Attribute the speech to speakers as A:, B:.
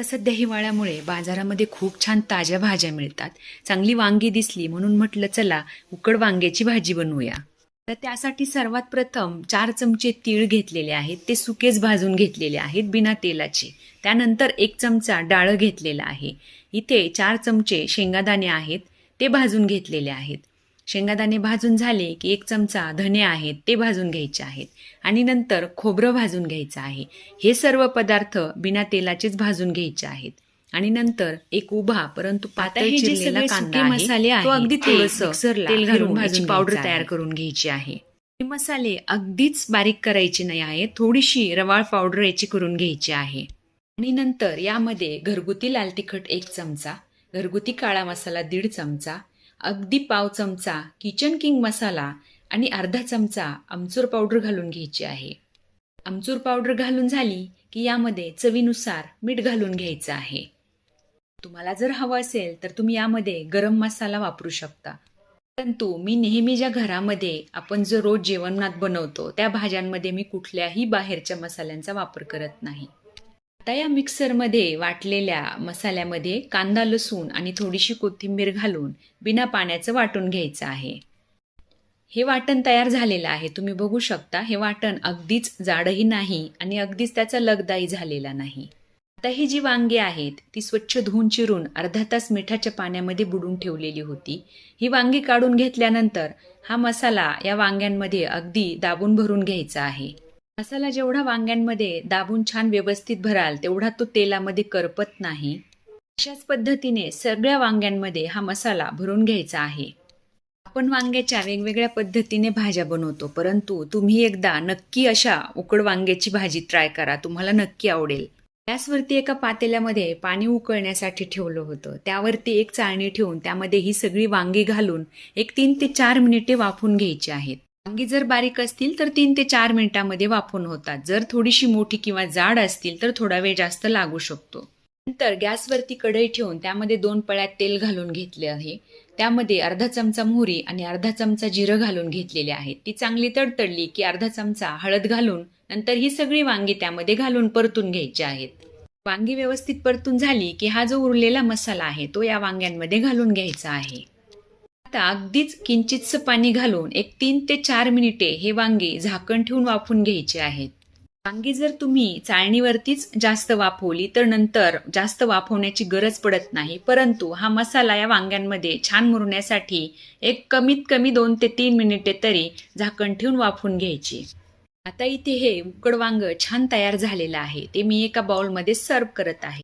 A: आता सध्या हिवाळ्यामुळे बाजारामध्ये खूप छान ताज्या भाज्या मिळतात. चांगली वांगी दिसली म्हणून म्हटलं चला उकड वांग्याची भाजी बनवूया. तर त्यासाठी सर्वात प्रथम 4 चमचे तीळ घेतलेले आहेत. ते सुकेच भाजून घेतलेले आहेत बिना तेलाचे. त्यानंतर 1 चमचा डाळ घेतलेला आहे. इथे 4 चमचे शेंगादाणे आहेत, ते भाजून घेतलेले आहेत. शेंगादाणे भाजून झाले की 1 चमचा धने आहेत, ते भाजून घ्यायचे आहेत. आणि नंतर खोबरं भाजून घ्यायचं आहे. हे सर्व पदार्थ बिना तेलाचेच भाजून घ्यायचे आहेत. आणि नंतर एक उभा परंतु पातळ चिरलेला कांदा आहे, मसाले तो अगदी थोडंसं तेल घालून भाजून पावडर तयार करून घ्यायची आहे. हे मसाले अगदीच बारीक करायचे नाही आहे, थोडीशी रवाळ पावडर याची करून घ्यायची आहे. आणि नंतर यामध्ये घरगुती लाल तिखट 1 चमचा, घरगुती काळा मसाला 1.5 चमचा, अगदी पाव चमचा किचन किंग मसाला आणि अर्धा चमचा आमचूर पावडर घालून घ्यायची आहे. आमचूर पावडर घालून झाली की यामध्ये चवीनुसार मीठ घालून घ्यायचं आहे. तुम्हाला जर हवं असेल तर तुम्ही यामध्ये गरम मसाला वापरू शकता. परंतु मी नेहमी ज्या घरामध्ये आपण जो रोज जेवणात बनवतो त्या भाज्यांमध्ये मी कुठल्याही बाहेरच्या मसाल्यांचा वापर करत नाही. आता या मिक्सरमध्ये वाटलेल्या मसाल्यामध्ये कांदा, लसूण आणि थोडीशी कोथिंबीर घालून बिना पाण्याचं वाटून घ्यायचं आहे. हे वाटण तयार झालेलं आहे, तुम्ही बघू शकता. हे वाटण अगदीच जाडही नाही आणि अगदीच त्याचा लगदाही झालेला नाही. आता ही जी वांगी आहेत ती स्वच्छ धुवून चिरून अर्धा तास मिठाच्या पाण्यामध्ये बुडून ठेवलेली होती. ही वांगी काढून घेतल्यानंतर हा मसाला या वांग्यांमध्ये अगदी दाबून भरून घ्यायचा आहे. मसाला जेवढा वांग्यांमध्ये दाबून छान व्यवस्थित भराल तेवढा तो तेलामध्ये करपत नाही. अशाच पद्धतीने सगळ्या वांग्यांमध्ये हा मसाला भरून घ्यायचा आहे. आपण वांग्याच्या वेगवेगळ्या पद्धतीने भाज्या बनवतो, परंतु तुम्ही एकदा नक्की अशा उकड वांग्याची भाजी ट्राय करा, तुम्हाला नक्की आवडेल. गॅसवरती एका पातेल्यामध्ये पाणी उकळण्यासाठी ठेवलं होतं. त्यावरती एक चाळणी ठेवून त्यामध्ये ही सगळी वांगी घालून 3 ते 4 मिनिटे वाफवून घ्यायची आहेत. वांगी जर बारीक असतील तर 3 ते 4 मिनिटांमध्ये वाफवून होतात. जर थोडीशी मोठी किंवा जाड असतील तर थोडा वेळ जास्त लागू शकतो. नंतर गॅसवरती कढई ठेवून त्यामध्ये 2 पळ्यात तेल घालून घेतले आहे. त्यामध्ये अर्धा चमचा मोहरी आणि अर्धा चमचा जिरं घालून घेतलेले आहेत. ती चांगली तडतडली की अर्धा चमचा हळद घालून नंतर ही सगळी वांगी त्यामध्ये घालून परतून घ्यायची आहेत. वांगी व्यवस्थित परतून झाली की हा जो उरलेला मसाला आहे तो या वांग्यांमध्ये घालून घ्यायचा आहे. आता अगदीच किंचितसं पाणी घालून 3 ते 4 मिनिटे हे वांगी झाकण ठेवून वाफवून घ्यायचे आहेत. वांगी जर तुम्ही चाळणीवरतीच जास्त वाफवली तर नंतर जास्त वाफवण्याची गरज पडत नाही, परंतु हा मसाला या वांग्यांमध्ये छान मुरण्यासाठी कमीत कमी 2 ते 3 मिनिटे तरी झाकण ठेवून वाफवून घ्यायची. आता इथे हे उकड वांग छान तयार झालेलं आहे, ते मी एका बाउलमध्ये सर्व करत आहे.